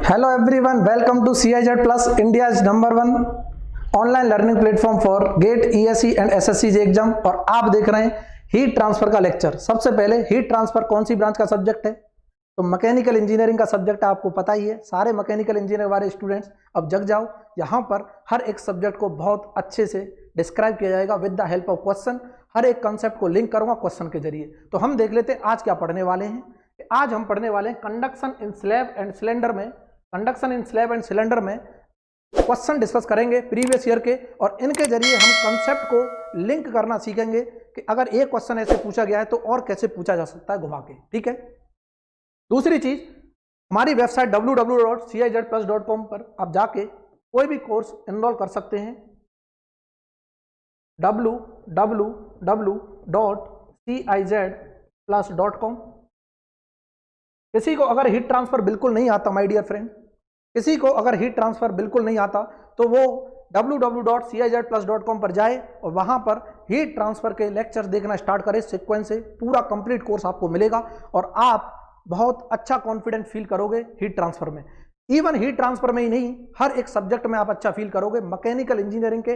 Hello everyone, welcome to CIZ Plus, India's #1 online learning platform for GATE ESE and SSC exam. और आप देख रहे हैं heat transfer का लेक्चर। सबसे पहले हीट ट्रांसफर कौन सी ब्रांच का सब्जेक्ट है? तो मैकेनिकल इंजीनियरिंग का सब्जेक्ट है, आपको पता ही है। सारे मैकेनिकल इंजीनियरिंग वाले स्टूडेंट्स अब जग जाओ, यहाँ पर हर एक सब्जेक्ट को बहुत अच्छे से डिस्क्राइब किया जाएगा with the help of question. हर एक कंसेप्ट को लिंक करूंगा क्वेश्चन के जरिए। तो हम देख लेते हैं आज क्या पढ़ने वाले हैं। आज हम पढ़ने वाले हैं conduction in slab and cylinder में। Conduction in slab and cylinder में क्वेश्चन डिस्कस करेंगे प्रीवियस ईयर के, और इनके जरिए हम कंसेप्ट को लिंक करना सीखेंगे कि अगर एक क्वेश्चन ऐसे पूछा गया है तो और कैसे पूछा जा सकता है घुमा के। ठीक है। दूसरी चीज, हमारी वेबसाइट www.cizplus.com पर आप जाके कोई भी कोर्स एनरोल कर सकते हैं। www.cizplus.com। किसी को अगर हीट ट्रांसफर बिल्कुल नहीं आता, माय डियर फ्रेंड, किसी को अगर हीट ट्रांसफर बिल्कुल नहीं आता तो वो www.cizplus.com पर जाए और वहां पर हीट ट्रांसफर के लेक्चर्स देखना स्टार्ट करें सीक्वेंस से। पूरा कंप्लीट कोर्स आपको मिलेगा और आप बहुत अच्छा कॉन्फिडेंट फील करोगे हीट ट्रांसफर में। इवन हीट ट्रांसफर में ही नहीं, हर एक सब्जेक्ट में आप अच्छा फील करोगे। मैकेनिकल इंजीनियरिंग के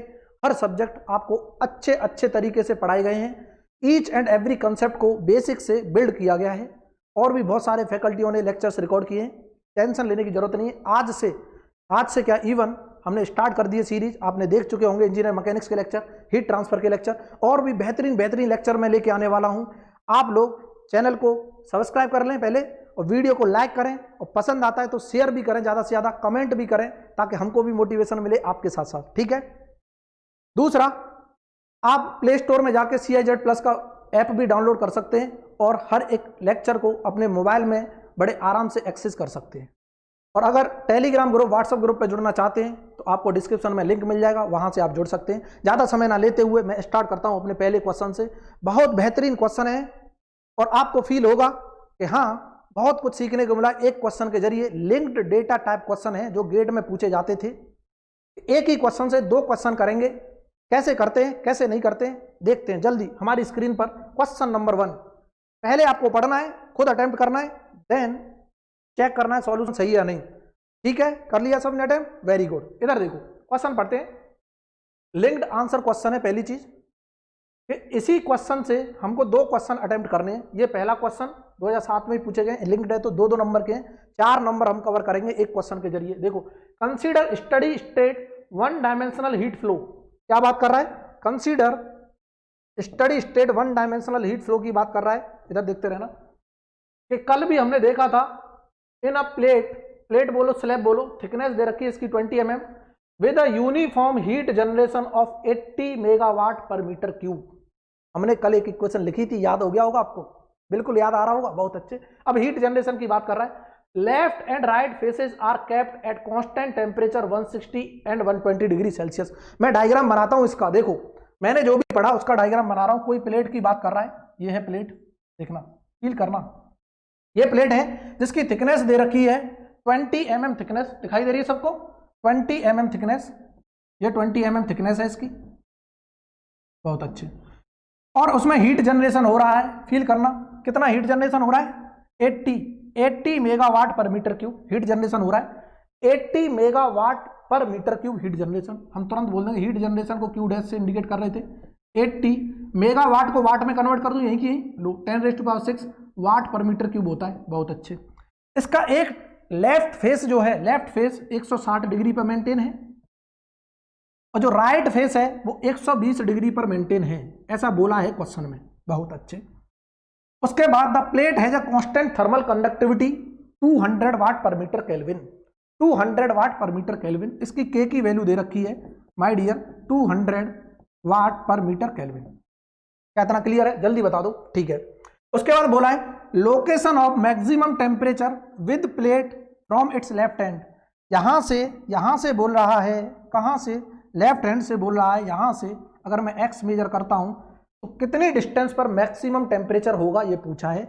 हर सब्जेक्ट आपको अच्छे तरीके से पढ़ाए गए हैं। ईच एंड एवरी कंसेप्ट को बेसिक से बिल्ड किया गया है और भी बहुत सारे फैकल्टियों ने लेक्चर्स रिकॉर्ड किए हैं। टेंशन लेने की जरूरत नहीं है। आज से क्या, इवन हमने स्टार्ट कर दिए सीरीज। आपने देख चुके होंगे इंजीनियर मैकेनिक्स के लेक्चर, हीट ट्रांसफर के लेक्चर, और भी बेहतरीन लेक्चर मैं लेके आने वाला हूं। आप लोग चैनल को सब्सक्राइब कर लें पहले, और वीडियो को लाइक करें, और पसंद आता है तो शेयर भी करें, ज़्यादा से ज़्यादा कमेंट भी करें, ताकि हमको भी मोटिवेशन मिले आपके साथ साथ। ठीक है। दूसरा, आप प्ले स्टोर में जाके CIZ प्लस का ऐप भी डाउनलोड कर सकते हैं और हर एक लेक्चर को अपने मोबाइल में बड़े आराम से एक्सेस कर सकते हैं। और अगर टेलीग्राम ग्रुप, व्हाट्सएप ग्रुप पे जुड़ना चाहते हैं तो आपको डिस्क्रिप्शन में लिंक मिल जाएगा, वहां से आप जुड़ सकते हैं। ज़्यादा समय ना लेते हुए मैं स्टार्ट करता हूं अपने पहले क्वेश्चन से। बहुत बेहतरीन क्वेश्चन है और आपको फील होगा कि हाँ, बहुत कुछ सीखने को मिला एक क्वेश्चन के जरिए। लिंक्ड डेटा टाइप क्वेश्चन है जो गेट में पूछे जाते थे। एक ही क्वेश्चन से 2 क्वेश्चन करेंगे। कैसे करते हैं, कैसे नहीं करते हैं, देखते हैं जल्दी हमारी स्क्रीन पर। क्वेश्चन नंबर 1, पहले आपको पढ़ना है, खुद अटेम्प्ट करना है, देन चेक करना है सॉल्यूशन सही है या नहीं। ठीक है, कर लिया सबने अटेम्प्ट? Very good. इधर देखो, क्वेश्चन पढ़ते हैं। लिंक्ड आंसर क्वेश्चन है पहली चीज। इसी क्वेश्चन से हमको 2 क्वेश्चन अटेम्प्ट करने हैं। ये पहला क्वेश्चन 2007 में ही पूछे गए, लिंक्ड है तो 2 नंबर के हैं। 4 नंबर हम कवर करेंगे एक क्वेश्चन के जरिए। देखो, consider steady state 1 dimensional heat flow. क्या बात कर रहा है? Consider steady state 1 dimensional heat flow की बात कर रहा है। इधर देखते रहना कि कल भी हमने देखा था इन अ प्लेट बोलो, स्लैब बोलो, थिकनेस दे रखी है इसकी 20 mm with a uniform heat generation of 80 megawatt पर मीटर क्यूब। हमने कल एक इक्वेशन लिखी थी, याद हो गया होगा आपको, बिल्कुल याद आ रहा होगा, बहुत अच्छे। अब हीट जनरेशन की बात कर रहा है। Left and right faces are kept at constant temperature 160 and 120 degree Celsius. मैं डायग्राम बनाता हूं इसका। देखो, मैंने जो भी पढ़ा उसका डायग्राम बना रहा हूं। कोई प्लेट की बात कर रहा है, ये है प्लेट, देखना, फील करना। ये प्लेट है जिसकी थिकनेस दे रखी है 20 mm थिकनेस। दिखाई दे रही है सबको? 20 mm थिकनेस। ये 20 mm थिकनेस है इसकी, बहुत अच्छे। और उसमें हीट जनरेशन हो रहा है, फील करना, कितना हीट जनरेशन हो रहा है? 80 मेगावाट पर मीटर क्यूब हीट जनरेशन हो रहा है। 80 मेगावाट पर मीटर क्यूब हीट जनरेशन। हम तुरंत बोल देंगे हीट जनरेशन को क्यू डैश से इंडिकेट कर रहे थे। 80 मेगावाट को वाट में कन्वर्ट कर दूं, यही की लो 10⁻6 वाट पर मीटर क्यूब होता है। बहुत अच्छे। इसका एक लेफ्ट फेस जो है, लेफ्ट फेस 160 डिग्री पर मेंटेन है, और जो राइट फेस है वो 120 डिग्री पर मेंटेन है, ऐसा बोला है क्वेश्चन में। बहुत अच्छे। उसके बाद the plate has a constant thermal conductivity 200 watt per metre kelvin. 200 watt per metre kelvin. इसकी के की वैल्यू दे रखी है my dear 200 watt per metre kelvin. क्या इतना क्लियर है? जल्दी बता दो। ठीक है। उसके बाद बोला है location of maximum temperature with plate from its left hand. यहां से बोल रहा है, कहां से? लेफ्ट हैंड से बोल रहा है। यहां से अगर मैं x मेजर करता हूं तो कितनी डिस्टेंस पर मैक्सिमम टेम्परेचर होगा, ये पूछा है।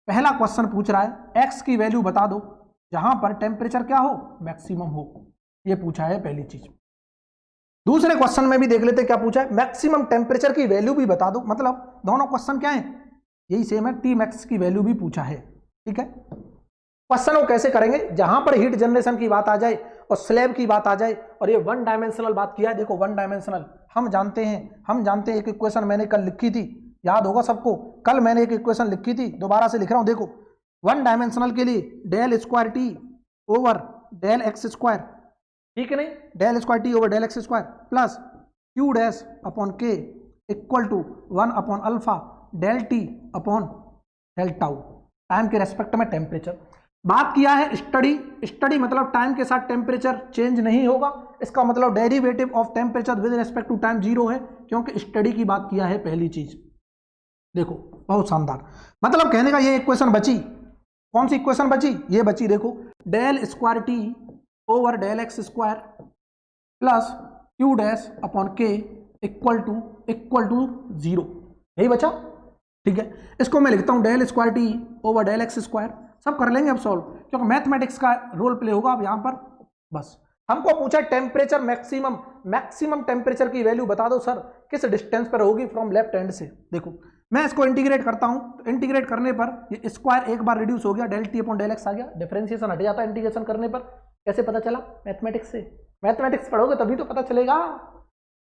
पहला क्वेश्चन पूछ रहा है x की वैल्यू बता दो जहां पर टेम्परेचर क्या हो, मैक्सिमम हो, ये पूछा है पहली चीज। दूसरे क्वेश्चन में भी देख लेते क्या पूछा है, मैक्सिमम टेम्परेचर की वैल्यू भी बता दो। मतलब दोनों क्वेश्चन क्या है, यही सेम है, Tmax की वैल्यू भी पूछा है। ठीक है। क्वेश्चन वो कैसे करेंगे, जहां पर हीट जनरेशन की बात आ जाए और स्लैब की बात आ जाए और ये वन डायमेंशनल बात किया है, देखो वन डायमेंशनल हम जानते हैं एक इक्वेशन मैंने कल लिखी थी, याद होगा सबको, कल मैंने एक इक्वेशन लिखी थी, दोबारा से लिख रहा हूं, देखो वन डायमेंशनल के लिए del square T over del x square, ठीक है नहीं, del square T over del x square plus Q dash upon के equal to 1 upon alpha del T upon del tau, time के रेस्पेक्ट में temperature बात किया है। स्टडी मतलब टाइम के साथ टेम्परेचर चेंज नहीं होगा, इसका मतलब derivative of temperature with respect to time 0 है, क्योंकि स्टडी की बात किया है पहली चीज। देखो बहुत शानदार, मतलब कहने का ये इक्वेशन बची, कौन सी इक्वेशन बची, ये बची, देखो del square T over del x square plus Q dash upon के इक्वल टू 0, यही बचा, ठीक है। इसको मैं लिखता हूं del square T over del x square, सब कर लेंगे अब सॉल्व, क्योंकि मैथमेटिक्स का रोल प्ले होगा अब यहां पर। बस हमको पूछा टेम्परेचर मैक्सिमम टेम्परेचर की वैल्यू बता दो सर, किस डिस्टेंस पर होगी फ्रॉम लेफ्ट हैंड से। देखो मैं इसको इंटीग्रेट करता हूं, तो इंटीग्रेट करने पर ये स्क्वायर एक बार रिड्यूस हो गया, del T upon del X आ गया, डिफरेंशिएशन हट जाता है इंटीग्रेशन करने पर। कैसे पता चला, मैथमेटिक्स से, मैथमेटिक्स पढ़ोगे तभी तो पता चलेगा,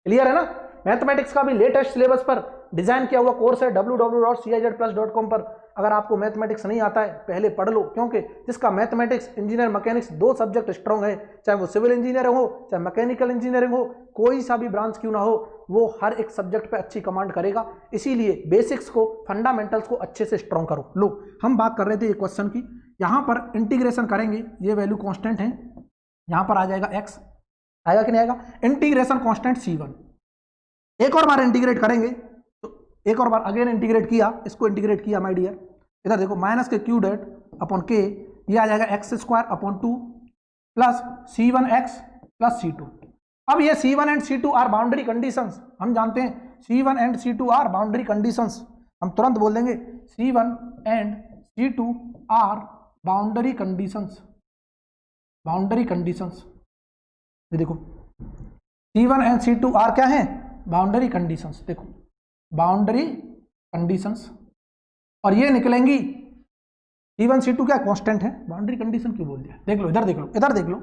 क्लियर है ना। मैथमेटिक्स का भी लेटेस्ट सिलेबस पर डिजाइन किया हुआ कोर्स है www.cizplus.com पर, अगर आपको मैथमेटिक्स नहीं आता है पहले पढ़ लो, क्योंकि जिसका मैथमेटिक्स इंजीनियर मैकेनिक्स दो सब्जेक्ट स्ट्रॉन्ग है, चाहे वो सिविल इंजीनियरिंग हो चाहे मैकेनिकल इंजीनियरिंग हो, कोई सा भी ब्रांच क्यों ना हो, वो हर एक सब्जेक्ट पे अच्छी कमांड करेगा। इसीलिए बेसिक्स को, फंडामेंटल्स को अच्छे से स्ट्रॉन्ग करो। लो हम बात कर रहे थे एक क्वेश्चन की, यहाँ पर इंटीग्रेशन करेंगे, ये वैल्यू कॉन्स्टेंट है, यहाँ पर आ जाएगा एक्स, आएगा कि नहीं आएगा, इंटीग्रेशन कॉन्स्टेंट C1, एक और बार इंटीग्रेट करेंगे, तो एक और बार अगेन इंटीग्रेट किया, इसको इंटीग्रेट किया माय डियर, इधर देखो माइनस के क्यू डेट अपॉन के, ये आ जाएगा x square upon 2 plus C1x plus C2। अब ये C1 and C2 are boundary conditions, हम जानते हैं C1 and C2 are boundary conditions, हम तुरंत बोल देंगे C1 and C2 are boundary conditions, boundary conditions, ये देखो C1 एंड C2 आर क्या है, बाउंड्री कंडीशंस, देखो बाउंड्री कंडीशंस, और ये निकलेंगी C1 C2 क्या कांस्टेंट है, बाउंड्री कंडीशन क्यों बोल दिया, देख लो इधर देख लो, इधर देख लो,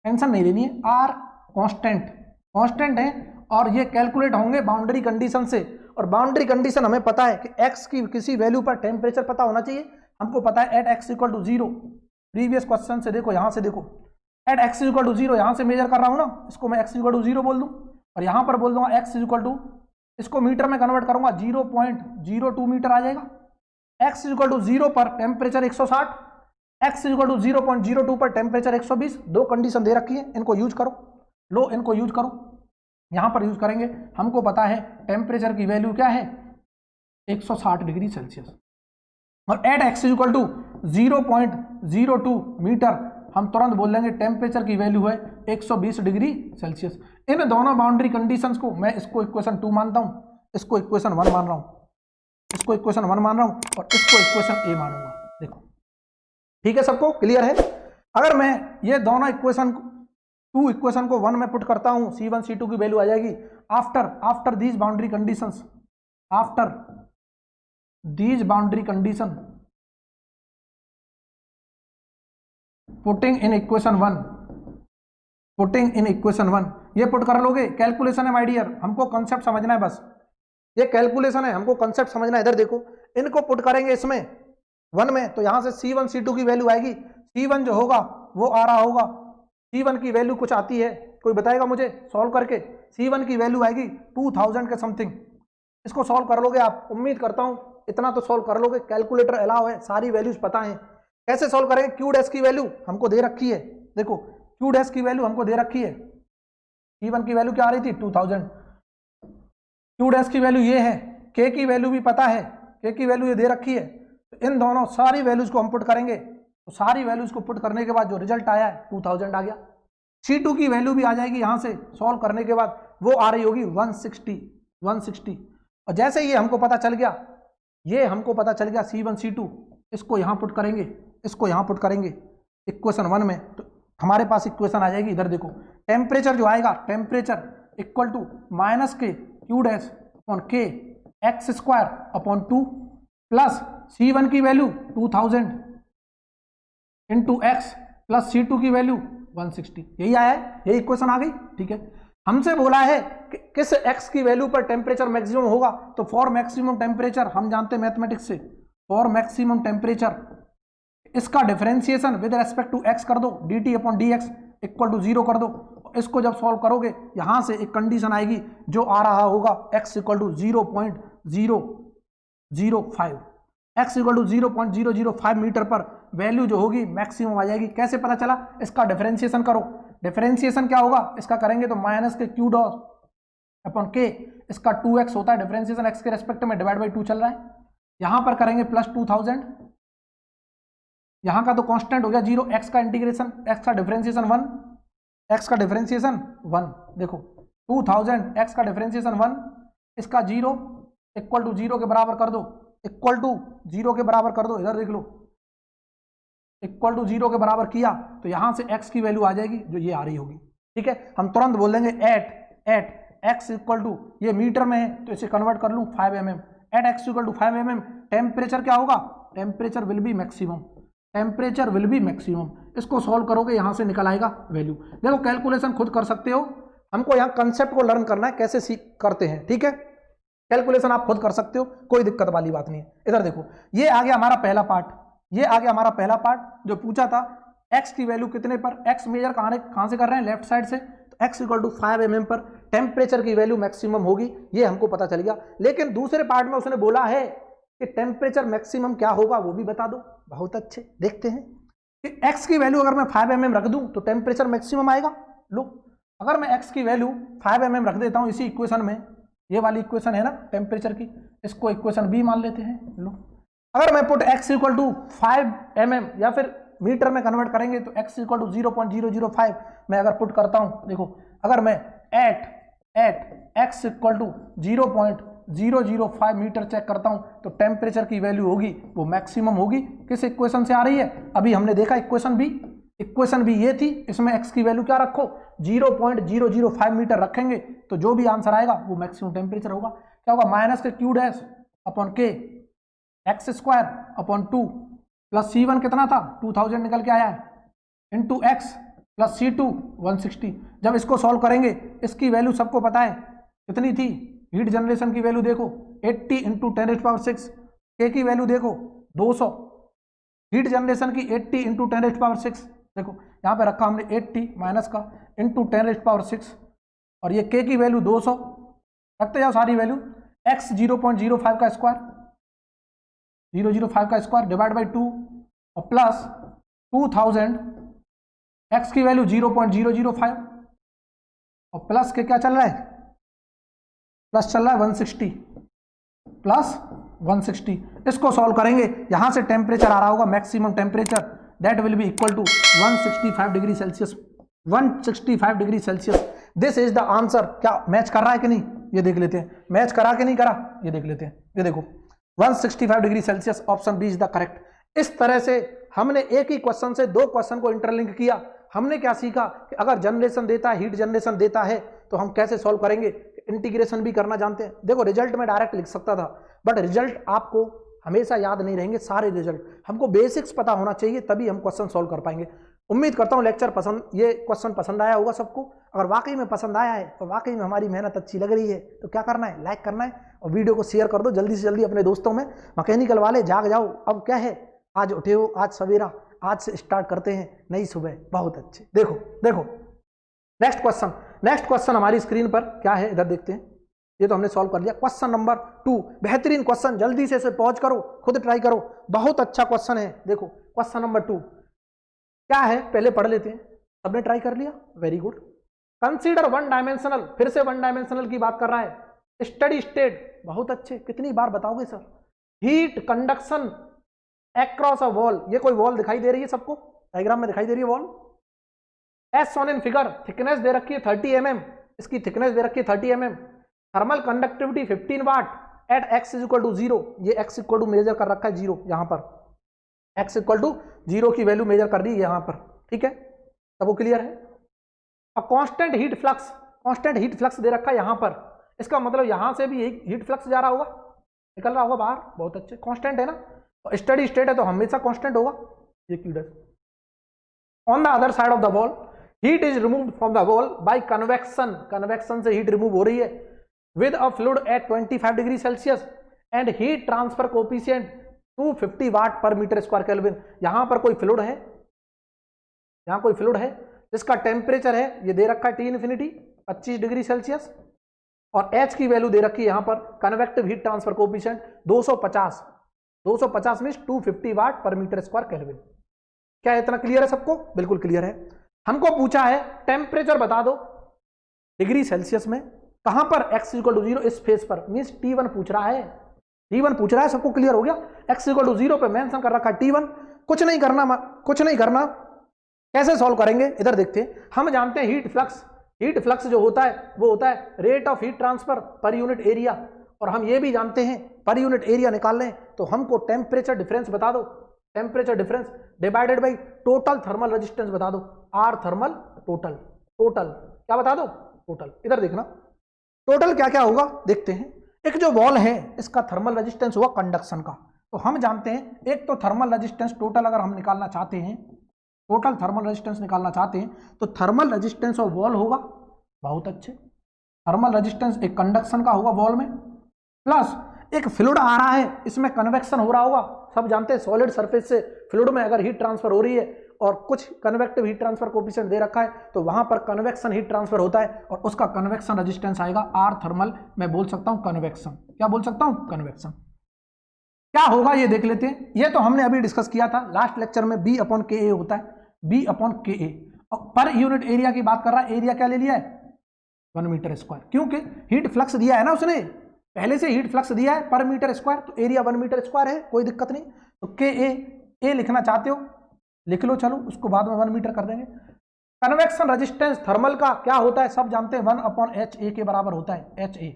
टेंशन नहीं लेनी है, आर कांस्टेंट है और ये कैलकुलेट होंगे बाउंड्री कंडीशन से, और बाउंड्री कंडीशन हमें पता है कि x की किसी वैल्यू पर टेम्परेचर पता होना चाहिए, हमको पता है at x equal to 0, previous question से देखो, यहां से देखो एट x इक्वल टू 0, यहां से मेजर कर रहा हूं ना, इसको मैं x इक्वल टू 0 बोल दूं, और यहां पर बोल दूंगा x इक्वल टू, इसको मीटर में कन्वर्ट करूंगा 0.02 मीटर आ जाएगा। x इक्वल टू 0 पर टेम्परेचर 160, x इक्वल टू 0.02 पर टेम्परेचर 120, दो कंडीशन दे रखी है, इनको यूज करो, लो इनको यूज करो, यहां पर यूज करेंगे, हमको पता है टेम्परेचर की वैल्यू क्या है 160 डिग्री सेल्सियस, और at x equal to 0.02 metre हम तुरंत बोल देंगे टेम्परेचर की वैल्यू है 120 डिग्री सेल्सियस। इन दोनों बाउंड्री कंडीशंस को मैं इसको इक्वेशन 2 मानता हूं, इसको इक्वेशन 1 मान रहा हूं, इसको इक्वेशन 1 मान रहा हूं, और इसको इक्वेशन A मानूंगा। देखो ठीक है, सबको क्लियर है। अगर मैं ये दोनों इक्वेशन 2 इक्वेशन को 1 में पुट करता हूं, C1 C2 की वैल्यू आ जाएगी after these boundary conditions, after these boundary condition putting in equation 1, ये पुट कर लोगे, कैलकुलेशन है माय डियर, हमको कंसेप्ट समझना है, बस ये कैलकुलेशन है, हमको कंसेप्ट समझना है। इधर देखो, इनको पुट करेंगे इसमें 1 में, तो यहां से C1 C2 की वैल्यू आएगी, C1 जो होगा वो आ रहा होगा, C1 की वैल्यू कुछ आती है, कोई बताएगा मुझे सॉल्व करके, C1 की वैल्यू आएगी 2000 के समथिंग, इसको सॉल्व कर लोगे आप, उम्मीद करता हूं इतना तो सॉल्व कर लोगे, कैलकुलेटर अलाउ है, सारी वैल्यूज पता है। कैसे सॉल्व करेंगे, क्यू डैश की वैल्यू हमको दे रखी है, देखो क्यू डैश की वैल्यू हमको दे रखी है, C1 की वैल्यू क्या आ रही थी 2000, क्यू डैश की वैल्यू ये है, के की वैल्यू भी पता है, के की वैल्यू ये दे रखी है, तो इन दोनों सारी वैल्यूज को हम पुट करेंगे, तो सारी वैल्यूज को पुट करने के बाद जो रिजल्ट आया है 2000 आ गया। C2 की वैल्यू भी आ जाएगी, यहां से सॉल्व करने के बाद वो आ रही होगी 160, और जैसे ये हमको पता चल गया, ये हमको पता चल गया C1 C2, इसको यहां पुट करेंगे, इसको यहां पुट करेंगे इक्वेशन 1 में, तो हमारे पास इक्वेशन आ जाएगी, इधर देखो टेम्परेचर जो आएगा, टेम्परेचर इक्वल टू माइनस के क्यू डैश अपॉन के x square upon 2 plus C1 की value 2000 into x plus C2 की वैल्यू 160, यही आया है, यही इक्वेशन आ गई। ठीक है, हमसे बोला है कि किस x की वैल्यू पर टेम्परेचर मैक्सिमम होगा, तो फॉर मैक्सिमम टेम्परेचर हम जानते हैं मैथमेटिक्स से, फॉर मैक्सिमम टेम्परेचर इसका differentiation with respect to x कर दो, dt upon dx equal to 0 कर दो। इसको जब सॉल्व करोगे यहां से एक कंडीशन आएगी जो आ रहा होगा x equal to 0.005, x equal to 0.005 metre पर वैल्यू जो होगी मैक्सिमम आ जाएगी। कैसे पता चला, इसका डिफरेंशिएशन करो। डिफरेंशिएशन क्या होगा, इसका करेंगे तो माइनस के क्यू डॉट अपॉन के, इसका 2x होता है, डिफरेंशिएशन x के रेस्पेक्ट में डिवाइड बाई 2 चल रहा है। यहां पर करेंगे प्लस 2000, यहां का तो कांस्टेंट हो गया 0, x का इंटीग्रेशन, x का डिफरेंशिएशन 1, x का डिफरेंशिएशन 1, देखो 2000 x का डिफरेंशिएशन 1, इसका 0 इक्वल टू 0 के बराबर कर दो, इक्वल टू 0 के बराबर कर दो, इधर देख लो, इक्वल टू 0 के बराबर किया तो यहां से x की वैल्यू आ जाएगी जो ये आ रही होगी। ठीक है, हम तुरंत बोल देंगे एट x इक्वल टू, ये मीटर में है तो इसे कन्वर्ट कर लूं 5 mm, at x equal to 5 mm temperature क्या होगा, temperature will be maximum, temperature will be maximum. इसको सॉल्व करोगे यहां से निकल आएगा वैल्यू। देखो कैलकुलेशन खुद कर सकते हो, हमको यहाँ कंसेप्ट को लर्न करना है कैसे सीख करते हैं। ठीक है, कैलकुलेशन आप खुद कर सकते हो, कोई दिक्कत वाली बात नहीं है। इधर देखो, ये आ गया हमारा पहला पार्ट, ये आ गया हमारा पहला पार्ट जो पूछा था x की वैल्यू कितने पर, x मेजर कहां से कर रहे हैं, लेफ्ट साइड से, तो x इक्वल टू 5 mm पर टेम्परेचर की वैल्यू मैक्सिमम होगी, ये हमको पता चल गया। लेकिन दूसरे पार्ट में उसने बोला है कि टेम्परेचर मैक्सिमम क्या होगा वो भी बता दो। बहुत अच्छे, देखते हैं कि x की वैल्यू अगर मैं 5 mm रख दूं तो टेम्परेचर मैक्सिमम आएगा। लो, अगर मैं x की वैल्यू 5 mm रख देता हूं इसी इक्वेशन में, ये वाली इक्वेशन है ना टेम्परेचर की, इसको इक्वेशन बी मान लेते हैं। लो, अगर मैं put x equal to 5 mm या फिर मीटर में कन्वर्ट करेंगे तो x इक्वल टू 0.005 मैं अगर पुट करता हूं, देखो अगर मैं at x equal to 0.005 metre check करता हूं तो टेम्परेचर की वैल्यू होगी वो मैक्सिमम होगी। किस इक्वेशन से आ रही है, अभी हमने देखा इक्वेशन बी, इक्वेशन बी ये थी, इसमें x की वैल्यू क्या रखो 0.005 मीटर रखेंगे तो जो भी आंसर आएगा वो मैक्सिमम टेम्परेचर होगा। क्या होगा, माइनस के क्यू डैश अपॉन के x square upon 2 plus C1 कितना था 2000 निकल के आया है, इंटू एक्स प्लस C2 160। जब इसको सॉल्व करेंगे इसकी वैल्यू सबको पता है कितनी थी, हीट जनरेशन की वैल्यू देखो 80 इंटू 10⁶, के की वैल्यू देखो 200, हीट जनरेशन की 80 इंटू 10⁶, देखो यहाँ पे रखा हमने 80 माइनस का इंटू 10⁶, और ये के की वैल्यू 200, रखते जाओ सारी वैल्यू, एक्स 0.05 का स्क्वायर, 0.05 का स्क्वायर डिवाइड बाई 2 और प्लस 2000, एक्स की वैल्यू 0.005 और प्लस के क्या चल रहा है, प्लस चल रहा है 160, प्लस 160। इसको सॉल्व करेंगे यहां से टेम्परेचर आ रहा होगा maximum temperature, that will be equal to 165 degree Celsius, 165 degree Celsius. This is the answer. क्या मैच कर रहा है कि नहीं, ये देख लेते हैं, मैच करा कि नहीं करा, ये देख लेते हैं। ये देखो 165 degree Celsius, option B is the correct. इस तरह से हमने एक ही क्वेश्चन से दो क्वेश्चन को इंटरलिंक किया। हमने क्या सीखा कि अगर जनरेशन देता है, हीट जनरेशन देता है तो हम कैसे सॉल्व करेंगे, इंटीग्रेशन भी करना जानते हैं। देखो रिजल्ट में डायरेक्ट लिख सकता था, बट रिजल्ट आपको हमेशा याद नहीं रहेंगे सारे रिजल्ट, हमको बेसिक्स पता होना चाहिए तभी हम क्वेश्चन सॉल्व कर पाएंगे। उम्मीद करता हूँ लेक्चर पसंद, ये क्वेश्चन पसंद आया होगा सबको। अगर वाकई में पसंद आया है और वाकई में हमारी मेहनत अच्छी लग रही है तो क्या करना है, लाइक करना है और वीडियो को शेयर कर दो जल्दी से जल्दी अपने दोस्तों में। मैकेनिकल वाले जाग जाओ, अब क्या है, आज उठे हो, आज सवेरा, आज से स्टार्ट करते हैं नई सुबह। बहुत अच्छे, देखो देखो नेक्स्ट क्वेश्चन, नेक्स्ट क्वेश्चन हमारी स्क्रीन पर क्या है इधर देखते हैं। ये तो हमने सॉल्व कर लिया। क्वेश्चन नंबर 2, बेहतरीन क्वेश्चन, जल्दी से इसे पॉज करो, खुद ट्राई करो, बहुत अच्छा क्वेश्चन है। देखो क्वेश्चन नंबर 2 क्या है, पहले पढ़ लेते हैं। सबने ट्राई कर लिया, very good. Consider one dimensional, फिर से वन डायमेंशनल की बात कर रहा है, स्टडी स्टेट, बहुत अच्छे, कितनी बार बताओगे sir. Heat conduction across a wall, ये कोई वॉल दिखाई दे रही है सबको, डायग्राम में दिखाई दे रही है wall. As shown in figure, thickness दे रखी है 30 mm, इसकी थिकनेस दे रखी है 30 mm। Thermal conductivity 15 watt at x is equal to 0, ये एक्स इक्वल टू मेजर कर रखा है 0, यहां पर एक्स इक्वल टू 0 की वैल्यू मेजर कर दी है यहां पर, ठीक है, सबको क्लियर है। और constant heat flux, constant heat flux दे रखा है यहां पर, इसका मतलब यहां से भी एक हीट फ्लक्स जा रहा होगा, निकल रहा होगा बाहर, बहुत अच्छे, कांस्टेंट है ना, स्टडी स्टेट है तो हमेशा कांस्टेंट होगा। ये clear, on the other side of the wall heat is removed from the wall by convection, convection से हीट रिमूव हो रही है with a fluid at 25 degree Celsius and heat transfer coefficient 250 watt per metre square kelvin. यहां पर कोई fluid है, यहां कोई फ्लूइड है जिसका टेम्परेचर है, ये दे रखा है T इन्फिनिटी 25 डिग्री सेल्सियस और H की वैल्यू दे रखी है यहां पर convective heat transfer coefficient 250, 250 means 250 watt per metre square kelvin. क्या इतना क्लियर है सबको? बिल्कुल क्लियर है। हमको पूछा है टेम्परेचर बता दो डिग्री सेल्सियस में, कहां पर x = 0 इस फेस पर, मींस T1 पूछ रहा है, T1 पूछ रहा है। सबको क्लियर हो गया? x = 0 पे मेंशन कर रखा है T1। कुछ नहीं करना, कुछ नहीं करना। कैसे सॉल्व करेंगे इधर देखते हैं। हम जानते हैं हीट फ्लक्स जो होता है वो होता है rate of heat transfer per unit area, और हम ये भी जानते हैं पर यूनिट एरिया निकाल लें तो हमको टेम्परेचर डिफरेंस बता दो, temperature difference divided by total thermal resistance बता दो, आर थर्मल टोटल, टोटल क्या बता दो? टोटल। इधर देखना टोटल क्या क्या होगा देखते हैं। एक जो वॉल है इसका थर्मल रेजिस्टेंस हुआ कंडक्शन का, तो हम जानते हैं एक तो थर्मल रेजिस्टेंस टोटल अगर हम निकालना चाहते हैं, टोटल थर्मल रेजिस्टेंस निकालना चाहते हैं तो थर्मल रेजिस्टेंस ऑफ वॉल होगा, बहुत अच्छे, थर्मल रेजिस्टेंस एक कंडक्शन का होगा वॉल में, प्लस एक फ्लूइड आ रहा है इसमें कन्वेक्शन हो रहा होगा। सब जानते हैं सॉलिड सरफेस से फ्लूइड में अगर हीट ट्रांसफर हो रही है और कुछ कन्वेक्टिव हीट ट्रांसफर कोएफिशिएंट दे रखा है तो वहां पर कन्वेक्शन हीट ट्रांसफर होता है और उसका कन्वेक्शन रेजिस्टेंस आएगा आर थर्मल। मैं बोल सकता हूं कन्वेक्शन, क्या बोल सकता हूं? कन्वेक्शन। क्या होगा ये देख लेते हैं। ये तो हमने अभी डिस्कस किया था लास्ट लेक्चर में, B/KA होता है, B/KA। पर यूनिट एरिया की बात कर रहा है, एरिया क्या ले लिया है? 1 मीटर स्क्वायर, क्योंकि हीट फ्लक्स दिया है ना उसने, पहले से हीट फ्लक्स दिया है पर मीटर स्क्वायर, तो एरिया 1 मीटर स्क्वायर है, कोई दिक्कत नहीं। तो KA लिखना चाहते हो लिख लो, चलो उसको बाद में 1 मीटर कर देंगे। कन्वेक्शन रेजिस्टेंस थर्मल का क्या होता है? सब जानते हैं 1/HA के बराबर होता है, HA,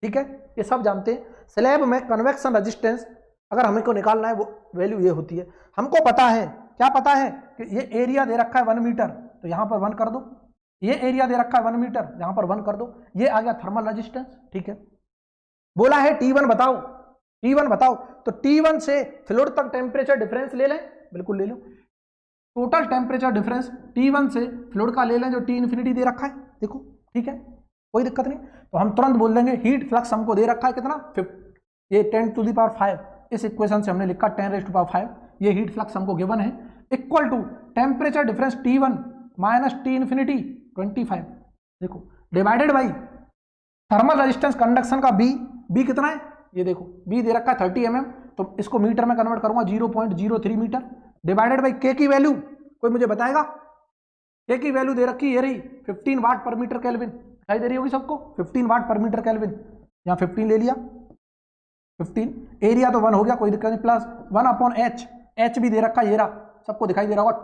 ठीक है, ये सब जानते हैं। स्लैब में कन्वेक्शन रेजिस्टेंस अगर हमको निकालना है वो वैल्यू ये होती है। हमको पता है, क्या पता है कि ये एरिया दे रखा है 1 मीटर, तो यहां पर 1 कर दो, ये एरिया दे रखा है 1 मीटर, यहां पर 1 कर दो, ये आ गया थर्मल रेजिस्टेंस, ठीक है। बोला है T1 बताओ, T1 बताओ, तो T1 से फ्लूइड तक टेम्परेचर डिफरेंस ले लें, बिल्कुल ले लो। टोटल टेम्परेचर डिफरेंस T1 से फ्लूइड का ले लें जो T इन्फिनिटी दे रखा है, देखो, ठीक है, कोई दिक्कत नहीं। तो हम तुरंत बोल देंगे हीट फ्लक्स हमको दे रखा है कितना, 5, ये 10⁵, इस इक्वेशन से हमने लिखा 10⁵, ये हीट फ्लक्स हमको गिवन है, equal to temperature difference T1 minus T infinity 25, देखो, divided by thermal resistance conduction का B कितना है, ये देखो B दे रखा है 30 mm, तो इसको मीटर में कन्वर्ट करूंगा 0.03 मीटर, डिवाइडेड बाई K की वैल्यू कोई मुझे बताएगा? K की वैल्यू दे रखी है ये रही 15 वाट पर मीटर केल्विन, दिखाई दे रही होगी सबको, 15 वाट पर मीटर केल्विन, यहाँ 15 ले लिया, 15, एरिया तो 1 हो गया, कोई दिक्कत नहीं, प्लस 1/H, H भी दे रखा है ये रहा, सबको दिखाई दे रहा होगा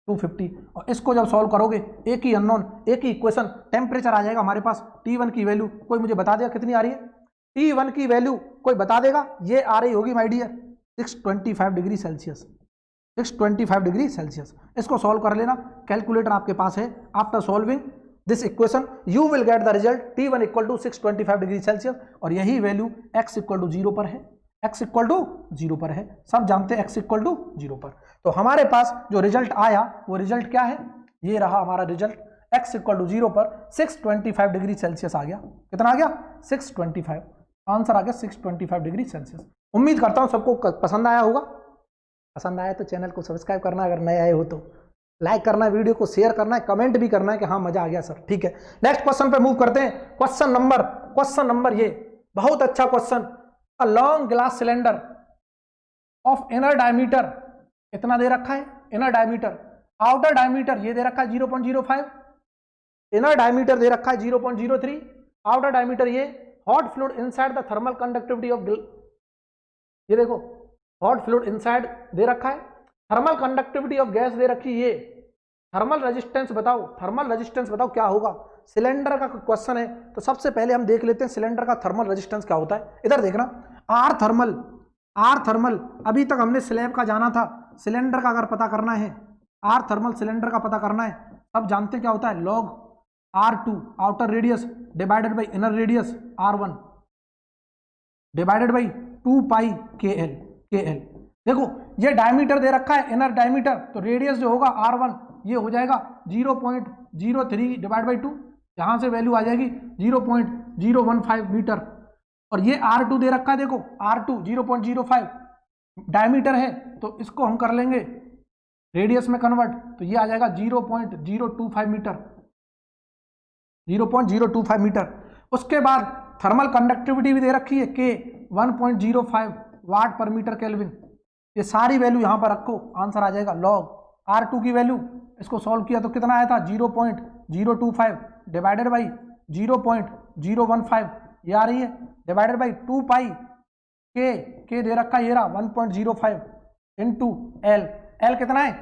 250, और इसको जब सॉल्व करोगे एक ही अननोन, एक ही इक्वेशन, टेम्परेचर आ जाएगा हमारे पास। T1 की वैल्यू कोई मुझे बता देगा कितनी आ रही है? T1 की वैल्यू कोई बता देगा? ये आ रही होगी my dear 625 degree Celsius, 625 degree Celsius. इसको सॉल्व कर लेना, कैलकुलेटर आपके पास है। After solving this equation you will get the result T1 = 625 degree Celsius, और यही वैल्यू x = 0 पर है, x = 0 पर है, सब जानते हैं x = 0 पर। तो हमारे पास जो रिजल्ट आया वो रिजल्ट क्या है? ये रहा हमारा रिजल्ट, x = 0 पर 625 डिग्री सेल्सियस आ गया। कितना आ गया? 625, आंसर आ गया 625 डिग्री सेल्सियस। उम्मीद करता हूं सबको पसंद आया होगा। पसंद आया तो चैनल को सब्सक्राइब करना, अगर नए आए हो तो लाइक करना है, वीडियो को शेयर करना है, कमेंट भी करना है कि हाँ मजा आ गया सर, ठीक है। नेक्स्ट क्वेश्चन पे मूव करते हैं। क्वेश्चन नंबर ये बहुत अच्छा question, a long glass cylinder of inner diameter इतना दे रखा है, इनर डायमीटर, आउटर डायमीटर ये दे रखा है 0.05, इनर डायमीटर दे रखा है 0.03, आउटर डायमीटर ये, hot fluid inside the thermal conductivity of, ये देखो हॉट फ्लूइड इनसाइड दे रखा है, थर्मल कंडक्टिविटी ऑफ गैस दे रखी है, थर्मल रेजिस्टेंस बताओ, थर्मल रेजिस्टेंस बताओ क्या होगा। सिलेंडर का क्वेश्चन है तो सबसे पहले हम देख लेते हैं सिलेंडर का थर्मल रेजिस्टेंस क्या होता है। इधर देखना, आर थर्मल अभी तक हमने स्लैब का जाना था, सिलेंडर का अगर पता करना है, आर थर्मल सिलेंडर का पता करना है, सब जानते क्या होता है, log R2 outer radius divided by inner radius R1 divided by 2 pi KL, देखो ये डायमीटर दे रखा है, इनर डायमीटर, तो रेडियस जो होगा R1 ये हो जाएगा 0.03 डिवाइड बाई 2, यहाँ से वैल्यू आ जाएगी 0.015 मीटर। और ये R2 दे रखा है, देखो R2 0.05 डायमीटर है, तो इसको हम कर लेंगे रेडियस में कन्वर्ट, तो ये आ जाएगा 0.025 मीटर, 0.025 मीटर। उसके बाद थर्मल कंडक्टिविटी भी दे रखी है K 1.05 वाट पर मीटर केल्विन। ये सारी वैल्यू यहाँ पर रखो, आंसर आ जाएगा लॉग R2 की वैल्यू, इसको सॉल्व किया तो कितना आया था 0.025 डिवाइडेड बाई 0.015 ये आ रही है, डिवाइडेड बाई 2 पाई के दे रखा है ये रहा 1.05 इंटू एल। एल कितना है,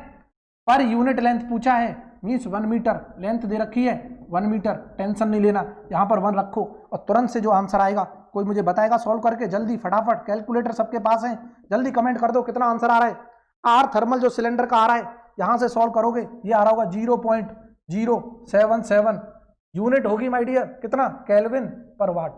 पर यूनिट लेंथ पूछा है, मीन्स 1 मीटर लेंथ दे रखी है, 1 मीटर, टेंशन नहीं लेना, यहाँ पर 1 रखो और तुरंत से जो आंसर आएगा कोई मुझे बताएगा सॉल्व करके, जल्दी फटाफट, कैलकुलेटर सबके पास है, जल्दी कमेंट कर दो कितना आंसर आ रहा है। आर थर्मल जो सिलेंडर का आ रहा है यहाँ से सॉल्व करोगे ये आ रहा होगा 0.077 यूनिट होगी माय डियर, कितना केल्विन पर वाट,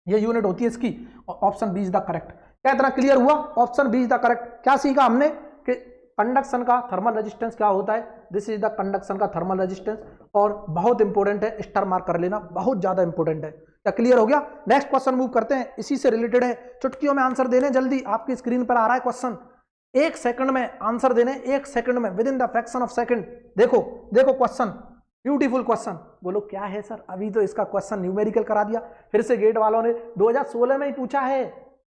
ये यूनिट होती है इसकी। Option B is the correct. क्या इतना क्लियर हुआ? Option B is the correct. क्या सीखा हमने कि कंडक्शन का थर्मल रेजिस्टेंस क्या होता है, दिस इज द कंडक्शन का थर्मल रेजिस्टेंस, और बहुत इंपॉर्टेंट है, स्टार मार्क कर लेना, बहुत ज्यादा इंपॉर्टेंट है। क्या क्लियर हो गया? नेक्स्ट क्वेश्चन मूव करते हैं, इसी से रिलेटेड है, चुटकियों में आंसर देने, जल्दी आपकी स्क्रीन पर आ रहा है क्वेश्चन, 1 सेकंड में आंसर देने, 1 सेकंड में, with in the fraction of second. देखो देखो क्वेश्चन, ब्यूटीफुल क्वेश्चन। बोलो क्या है सर, अभी तो इसका क्वेश्चन न्यूमेरिकल करा दिया, फिर से गेट वालों ने 2016 में ही पूछा है,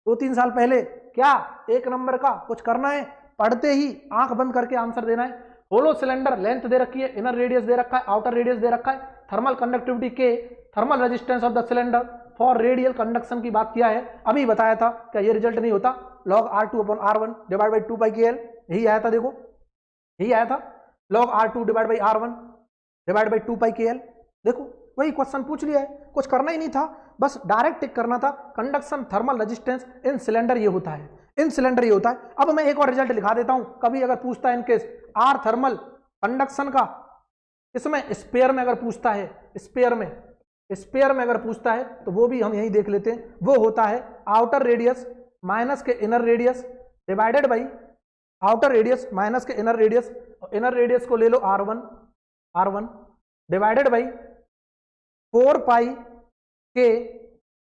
2-3 साल पहले। क्या 1 नंबर का कुछ करना है, पढ़ते ही आंख बंद करके आंसर देना है। होलो सिलेंडर, लेंथ दे रखी है, इनर रेडियस दे रखा है, आउटर रेडियस दे रखा है, थर्मल कंडक्टिविटी के, thermal resistance of the cylinder for radial conduction की बात किया है, अभी बताया था। क्या ये रिजल्ट नहीं होता, log R2 upon R1 divide by 2 pi KL, यही आया था, देखो यही आया था, log R2 divide by R1 divide by 2 pi KL। देखो वही क्वेश्चन पूछ लिया है, कुछ करना ही नहीं था, बस डायरेक्ट टिक करना था, conduction thermal resistance in cylinder ये होता है, इन सिलेंडर ये होता है। अब मैं एक और रिजल्ट लिखा देता हूं, कभी अगर पूछता है इनकेस आर थर्मल कंडक्शन का, इसमें स्पेयर में अगर पूछता है, स्पेयर में अगर पूछता है तो वो भी हम यही देख लेते हैं, वो होता है आउटर रेडियस माइनस के inner radius divided by outer radius minus के इनर रेडियस, इनर रेडियस को ले लो R1 डिवाइडेड बाई 4 पाई के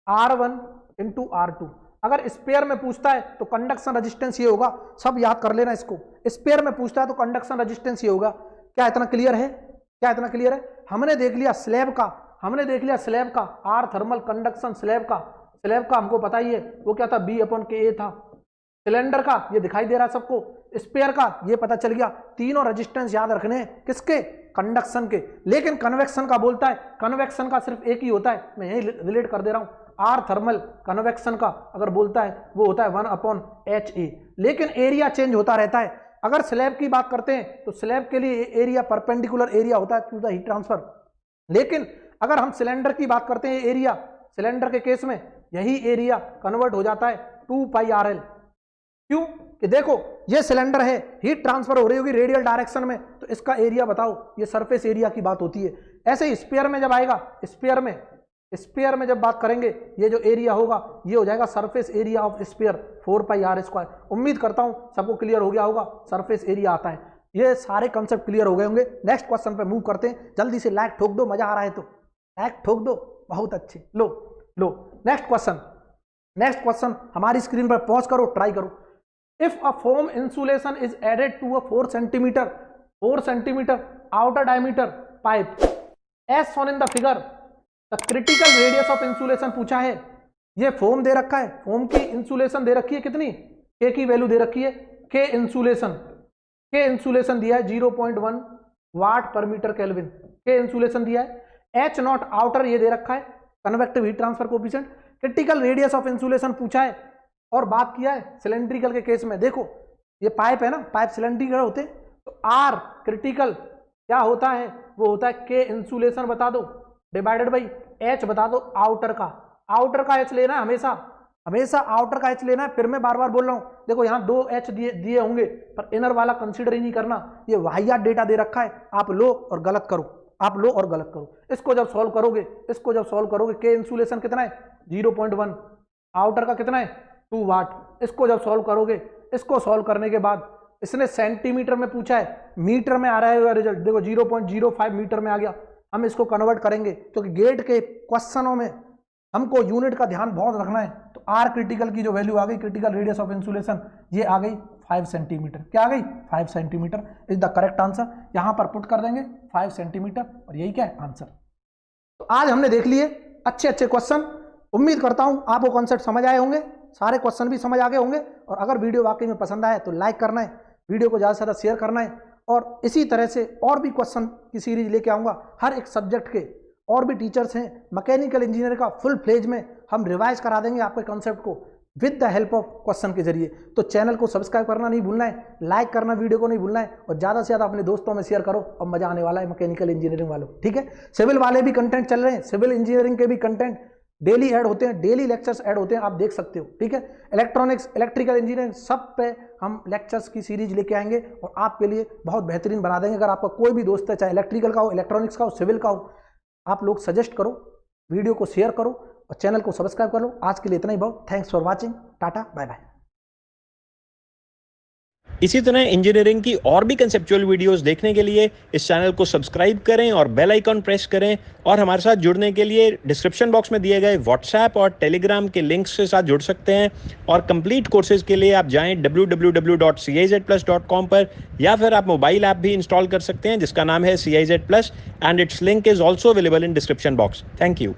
R1 इंटू R2। अगर स्पेयर में पूछता है तो कंडक्शन रेजिस्टेंस ये होगा, सब याद कर लेना इसको, स्पेयर में पूछता है तो कंडक्शन रेजिस्टेंस ये होगा। क्या इतना क्लियर है? क्या इतना क्लियर है? हमने देख लिया स्लैब का, आर थर्मल कंडक्शन स्लैब का हमको पता ही है, वो क्या था, B/K था। सिलेंडर का ये दिखाई दे रहा है सबको, स्पेयर का ये पता चल गया। तीनों रेजिस्टेंस याद रखने हैं, किसके? कंडक्शन के। लेकिन कन्वेक्शन का बोलता है, कन्वेक्शन का सिर्फ एक ही होता है, मैं यही रिलेट कर दे रहा हूं, आर थर्मल कन्वेक्शन का अगर बोलता है वो होता है 1/HA, लेकिन एरिया चेंज होता रहता है। अगर स्लैब की बात करते हैं तो स्लैब के लिए एरिया परपेंडिकुलर एरिया होता है टू द हीट ट्रांसफर, लेकिन अगर हम सिलेंडर की बात करते हैं, एरिया सिलेंडर के केस में यही एरिया कन्वर्ट हो जाता है 2πRL। क्यों? कि देखो ये सिलेंडर है, हीट ट्रांसफर हो रही होगी रेडियल डायरेक्शन में, तो इसका एरिया बताओ, ये सरफेस एरिया की बात होती है। ऐसे ही स्पेयर में जब आएगा, स्पेयर में जब बात करेंगे, ये जो एरिया होगा ये हो जाएगा surface area of spare 4πR²। उम्मीद करता हूं सबको क्लियर हो गया होगा, सरफेस एरिया आता है। ये सारे कंसेप्ट क्लियर हो गए होंगे। नेक्स्ट क्वेश्चन पे मूव करते हैं, जल्दी से लाइक ठोक दो, मजा आ रहा है तो लाइक ठोक दो, बहुत अच्छे। लो नेक्स्ट क्वेश्चन हमारी स्क्रीन पर पॉज करो, ट्राई करो। If a foam insulation is added to a 4 centimetre outer diameter pipe as shown in the figure, the critical radius of insulation पूछा है। ये फोम दे रखा है, फोम की इंसुलेशन दे रखी है कितनी, के की वैल्यू दे रखी है, के इंसुलेशन दिया है 0.1 वाट पर मीटर केल्विन, के इंसुलेशन दिया है। H0 आउटर ये दे रखा है, convective heat transfer coefficient. Critical radius of insulation पूछा है और बात किया है सिलेंड्रिकल के केस में। देखो ये पाइप है ना, पाइप सिलेंड्रिकल होते हैं, तो आर क्रिटिकल क्या होता है, वो होता है के इंसुलेशन बता दो डिवाइडेड बाई एच बता दो आउटर का एच लेना है, हमेशा आउटर का एच लेना है। फिर मैं बार बार बोल रहा हूं, देखो यहाँ 2 एच दिए होंगे पर इनर वाला कंसीडर ही नहीं करना, ये वाहियात डेटा दे रखा है, आप लो और गलत करो। इसको जब सॉल्व करोगे के इंसुलेशन कितना है 0.1, आउटर का कितना है 2 वाट। इसको जब सॉल्व करोगे इसको सॉल्व करने के बाद इसने सेंटीमीटर में पूछा है, मीटर में आ रहा है रिजल्ट, देखो 0.05 मीटर में आ गया। हम इसको कन्वर्ट करेंगे क्योंकि गेट के क्वेश्चनों में हमको यूनिट का ध्यान बहुत रखना है। तो आर क्रिटिकल की जो वैल्यू आ गई, क्रिटिकल रेडियस ऑफ इंसुलेशन, ये आ गई 5 सेंटीमीटर। क्या आ गई? 5 centimetre is the correct answer. यहां पर पुट कर देंगे 5 सेंटीमीटर और यही क्या है? आंसर। तो आज हमने देख लिए अच्छे अच्छे क्वेश्चन। उम्मीद करता हूं आपको कॉन्सेप्ट समझ आए होंगे, सारे क्वेश्चन भी समझ आ गए होंगे। और अगर वीडियो वाकई में पसंद आए तो लाइक करना है, वीडियो को ज़्यादा से ज़्यादा शेयर करना है। और इसी तरह से और भी क्वेश्चन की सीरीज लेके आऊँगा। हर एक सब्जेक्ट के और भी टीचर्स हैं, मैकेनिकल इंजीनियर का फुल फ्लेज में हम रिवाइज करा देंगे आपके कॉन्सेप्ट को with the help of question के जरिए। तो चैनल को सब्सक्राइब करना नहीं भूलना है, लाइक करना वीडियो को नहीं भूलना है और ज़्यादा से ज़्यादा अपने दोस्तों में शेयर करो। और मजा आने वाला है मैकेनिकल इंजीनियरिंग वालों, ठीक है। सिविल वाले भी कंटेंट चल रहे हैं, सिविल इंजीनियरिंग के भी कंटेंट डेली ऐड होते हैं, डेली लेक्चर्स ऐड होते हैं, आप देख सकते हो, ठीक है। इलेक्ट्रॉनिक्स, इलेक्ट्रिकल इंजीनियरिंग, सब पे हम लेक्चर्स की सीरीज लेके आएंगे और आपके लिए बहुत बेहतरीन बना देंगे। अगर आपका कोई भी दोस्त है, चाहे इलेक्ट्रिकल का हो, इलेक्ट्रॉनिक्स का हो, सिविल का हो, आप लोग सजेस्ट करो, वीडियो को शेयर करो और चैनल को सब्सक्राइब कर लो। आज के लिए इतना ही बहुत। Thanks for watching, tata, bye bye. इसी तरह इंजीनियरिंग की और भी कंसेप्चुअल वीडियोस देखने के लिए इस चैनल को सब्सक्राइब करें और बेल आइकॉन प्रेस करें। और हमारे साथ जुड़ने के लिए डिस्क्रिप्शन बॉक्स में दिए गए व्हाट्सएप और टेलीग्राम के लिंक्स के साथ जुड़ सकते हैं। और कंप्लीट कोर्सेज के लिए आप जाएं www.cizplus.com पर, या फिर आप मोबाइल ऐप भी इंस्टॉल कर सकते हैं जिसका नाम है CIZ Plus, and it's link is also available in description box. Thank you.